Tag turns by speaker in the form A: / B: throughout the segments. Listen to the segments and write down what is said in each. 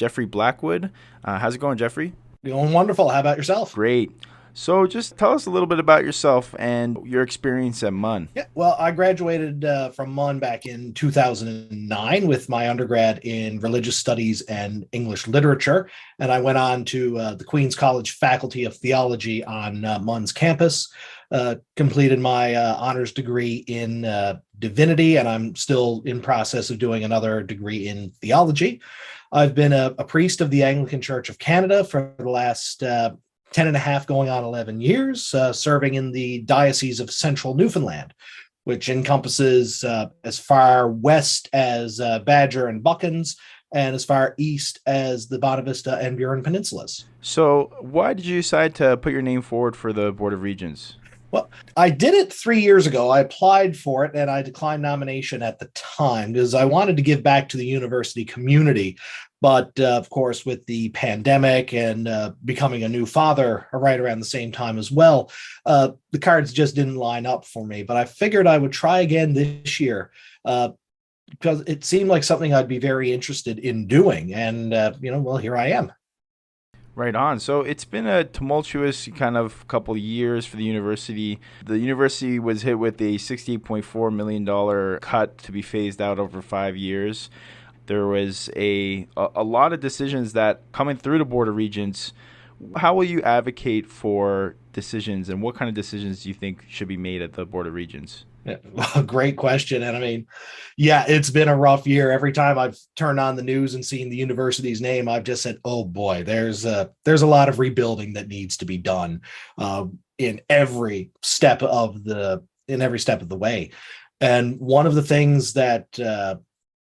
A: Jeffrey Blackwood. How's it going, Jeffrey?
B: Doing wonderful. How about yourself?
A: Great. So just tell us a little bit about yourself and your experience at MUN.
B: Yeah, well, I graduated from MUN back in 2009 with my undergrad in religious studies and English literature. And I went on to the Queen's College Faculty of Theology on MUN's campus, completed my honors degree in Divinity, and I'm still in process of doing another degree in Theology. I've been a priest of the Anglican Church of Canada for the last 10 and a half, going on 11 years, serving in the Diocese of Central Newfoundland, which encompasses as far west as Badger and Buckens and as far east as the Bonavista and Burin Peninsulas.
A: So why did you decide to put your name forward for the Board of Regents?
B: Well, I did it 3 years ago. I applied for it and I declined nomination at the time because I wanted to give back to the university community. But of course, with the pandemic and becoming a new father right around the same time as well, the cards just didn't line up for me. But I figured I would try again this year because it seemed like something I'd be very interested in doing. And, well, here I am.
A: Right on. So it's been a tumultuous kind of couple of years for the university. The university was hit with a $68.4 million cut to be phased out over 5 years. There was a lot of decisions that coming through the Board of Regents. How will you advocate for decisions, and what kind of decisions do you think should be made at the Board of Regents?
B: Yeah, well, great question. And I mean, yeah, it's been a rough year. Every time I've turned on the news and seen the university's name, I've just said, "Oh boy, there's a lot of rebuilding that needs to be done in every step of the way." And one of the things that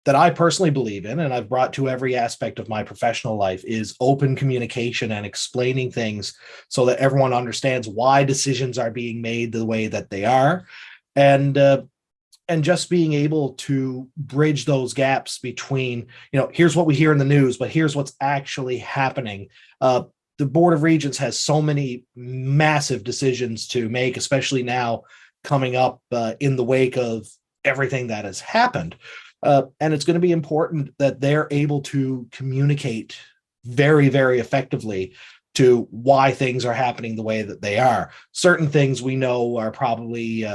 B: I personally believe in, and I've brought to every aspect of my professional life, is open communication and explaining things so that everyone understands why decisions are being made the way that they are, and just being able to bridge those gaps between, here's what we hear in the news, but here's what's actually happening. The Board of Regents has so many massive decisions to make, especially now coming up in the wake of everything that has happened. And it's going to be important that they're able to communicate very, very effectively to why things are happening the way that they are. Certain things we know are probably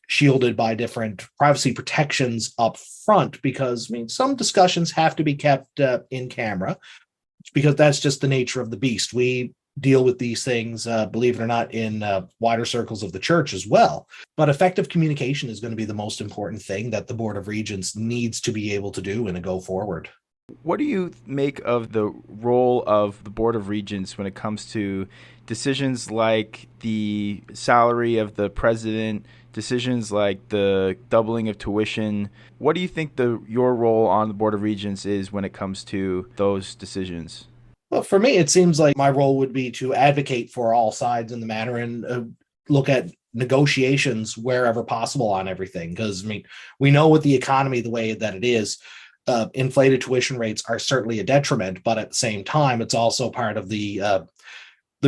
B: shielded by different privacy protections up front because, I mean, some discussions have to be kept in camera because that's just the nature of the beast. We deal with these things, believe it or not, in wider circles of the church as well. But effective communication is going to be the most important thing that the Board of Regents needs to be able to do in a go forward.
A: What do you make of the role of the Board of Regents when it comes to decisions like the salary of the president, decisions like the doubling of tuition? What do you think your role on the Board of Regents is when it comes to those decisions?
B: Well, for me, it seems like my role would be to advocate for all sides in the matter and look at negotiations wherever possible on everything. Because, I mean, we know with the economy the way that it is, inflated tuition rates are certainly a detriment, but at the same time, it's also part of the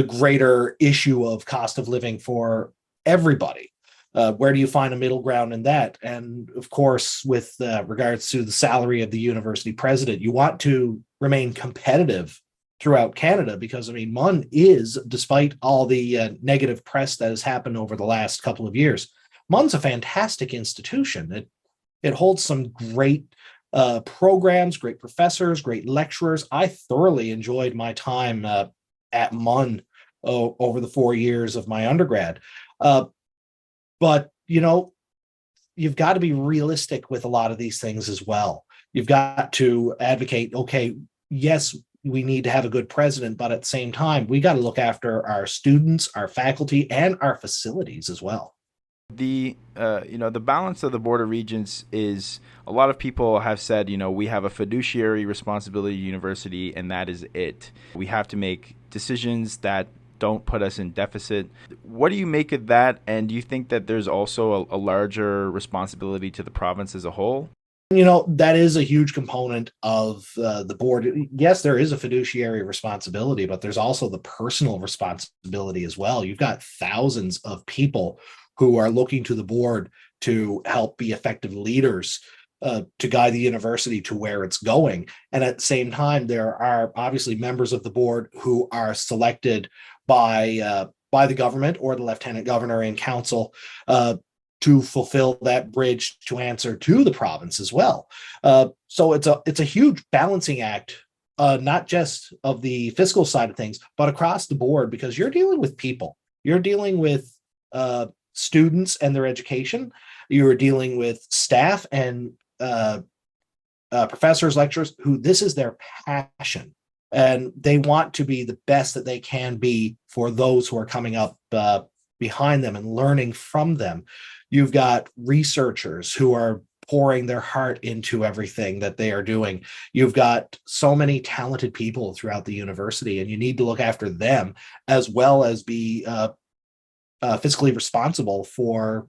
B: greater issue of cost of living for everybody. Where do you find a middle ground in that? And of course, with regards to the salary of the university president, you want to remain competitive throughout Canada because, I mean, MUN is, despite all the negative press that has happened over the last couple of years, MUN's a fantastic institution. It holds some great programs, great professors, great lecturers. I thoroughly enjoyed my time at MUN over the 4 years of my undergrad. But, you've got to be realistic with a lot of these things as well. You've got to advocate, okay, yes, we need to have a good president, but at the same time, we got to look after our students, our faculty, and our facilities as well.
A: The balance of the Board of Regents is, a lot of people have said, we have a fiduciary responsibility to university, and that is it. We have to make decisions that don't put us in deficit. What do you make of that? And do you think that there's also a larger responsibility to the province as a whole?
B: That is a huge component of the board. Yes, there is a fiduciary responsibility, but there's also the personal responsibility as well. You've got thousands of people who are looking to the board to help be effective leaders to guide the university to where it's going. And at the same time, there are obviously members of the board who are selected by the government or the lieutenant governor and council to fulfill that bridge to answer to the province as well. So it's a huge balancing act, not just of the fiscal side of things, but across the board, because you're dealing with people. You're dealing with students and their education. You're dealing with staff and professors, lecturers, who this is their passion. And they want to be the best that they can be for those who are coming up behind them and learning from them. You've got researchers who are pouring their heart into everything that they are doing. You've got so many talented people throughout the university, and you need to look after them as well as be fiscally responsible for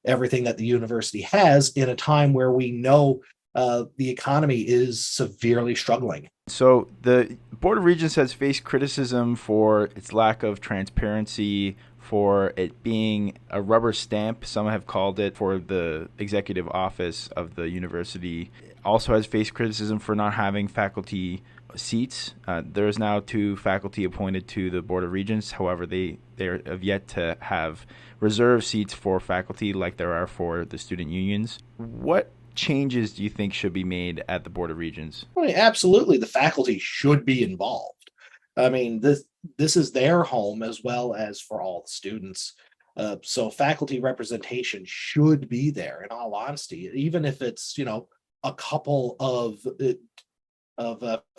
B: everything that the university has in a time where we know the economy is severely struggling.
A: So the Board of Regents has faced criticism for its lack of transparency, for it being a rubber stamp, some have called it, for the executive office of the university. It also has faced criticism for not having faculty seats. There's now 2 faculty appointed to the Board of Regents. However, they have yet to have reserved seats for faculty like there are for the student unions. What changes do you think should be made at the Board of Regents?
B: I mean, absolutely, the faculty should be involved. I mean, this is their home as well as for all the students. So faculty representation should be there. In all honesty, even if it's a couple of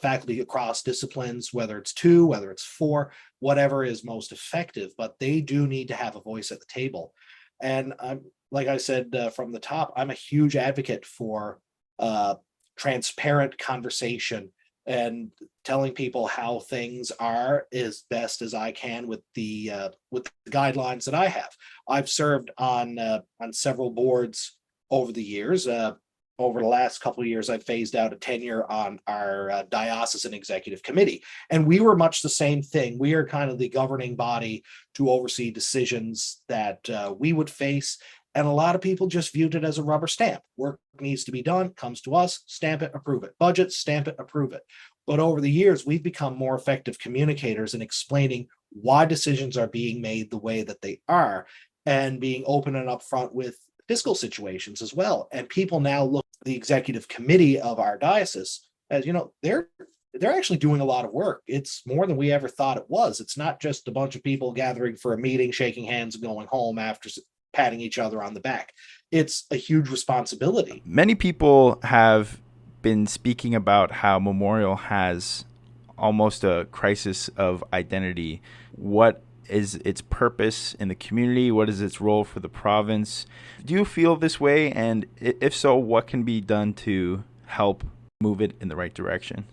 B: faculty across disciplines, whether it's 2, whether it's 4, whatever is most effective. But they do need to have a voice at the table. And like I said from the top, I'm a huge advocate for transparent conversation and telling people how things are as best as I can with the guidelines that I have. I've served on several boards over the years. Over the last couple of years, I've phased out a tenure on our Diocesan Executive Committee. And we were much the same thing. We are kind of the governing body to oversee decisions that we would face. And a lot of people just viewed it as a rubber stamp. Work needs to be done, comes to us, stamp it, approve it. Budget, stamp it, approve it. But over the years, we've become more effective communicators in explaining why decisions are being made the way that they are, and being open and upfront with fiscal situations as well. And people now look at the executive committee of our diocese as, they're actually doing a lot of work. It's more than we ever thought it was. It's not just a bunch of people gathering for a meeting, shaking hands, and going home after patting each other on the back. It's a huge responsibility.
A: Many people have been speaking about how Memorial has almost a crisis of identity. What is its purpose in the community? What is its role for the province? Do you feel this way? And if so, what can be done to help move it in the right direction?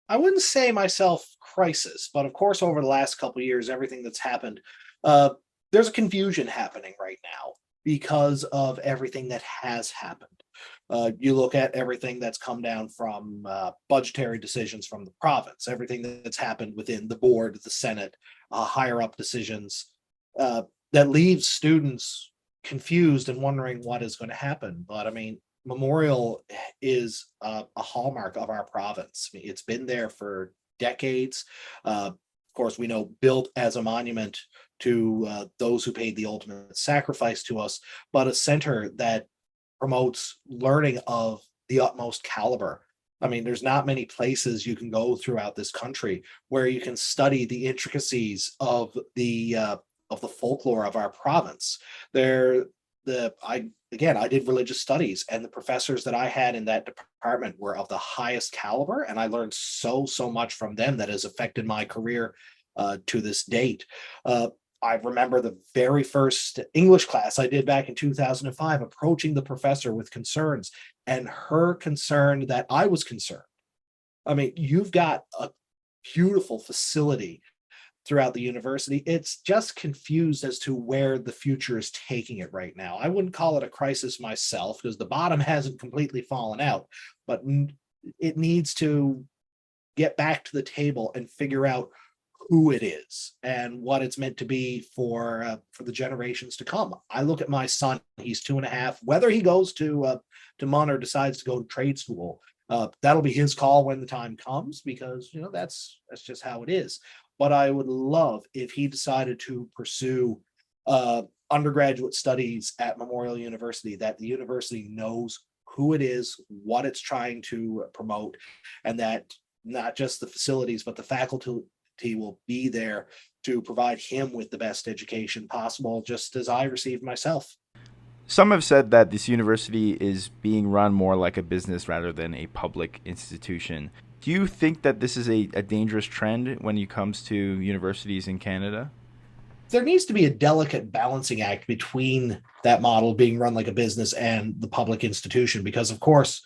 B: I wouldn't say myself crisis, but of course, over the last couple of years, everything that's happened, there's a confusion happening right now because of everything that has happened. You look at everything that's come down from budgetary decisions from the province, everything that's happened within the board, the Senate, higher up decisions that leaves students confused and wondering what is going to happen. But I mean, Memorial is a hallmark of our province. I mean, it's been there for decades. Of course, we know built as a monument to those who paid the ultimate sacrifice to us, but a center that promotes learning of the utmost caliber. I mean, there's not many places you can go throughout this country where you can study the intricacies of the folklore of our province. I did religious studies, and the professors that I had in that department were of the highest caliber, and I learned so much from them that has affected my career to this date. I remember the very first English class I did back in 2005, approaching the professor with concerns, and her concerned that I was concerned. I mean, you've got a beautiful facility throughout the university. It's just confused as to where the future is taking it right now. I wouldn't call it a crisis myself, because the bottom hasn't completely fallen out, but it needs to get back to the table and figure out who it is and what it's meant to be for the generations to come. I look at my son; he's 2.5. Whether he goes to MUN or decides to go to trade school, that'll be his call when the time comes, because that's just how it is. But I would love if he decided to pursue undergraduate studies at Memorial University, that the university knows who it is, what it's trying to promote, and that not just the facilities, but the faculty will be there to provide him with the best education possible, just as I received myself.
A: Some have said that this university is being run more like a business rather than a public institution. Do you think that this is a dangerous trend when it comes to universities in Canada?
B: There needs to be a delicate balancing act between that model being run like a business and the public institution, because of course,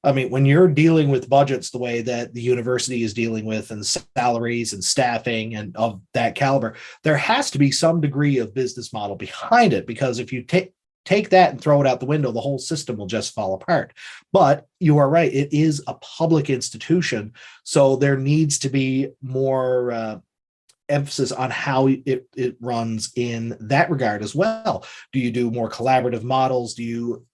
B: I mean, when you're dealing with budgets the way that the university is dealing with, and salaries and staffing and of that caliber, there has to be some degree of business model behind it, because if you take that and throw it out the window, the whole system will just fall apart. But you are right, it is a public institution, so there needs to be more emphasis on how it runs in that regard as well. Do you do more collaborative models? Do you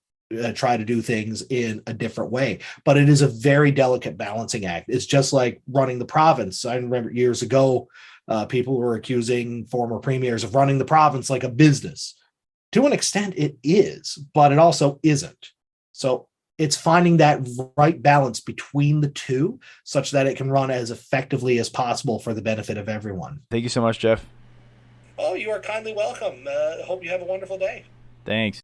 B: try to do things in a different way? But it is a very delicate balancing act. It's just like running the province. I remember years ago, people were accusing former premiers of running the province like a business. To an extent, it is, but it also isn't. So it's finding that right balance between the two, such that it can run as effectively as possible for the benefit of everyone.
A: Thank you so much, Jeff.
B: Oh, you are kindly welcome. Hope you have a wonderful day.
A: Thanks.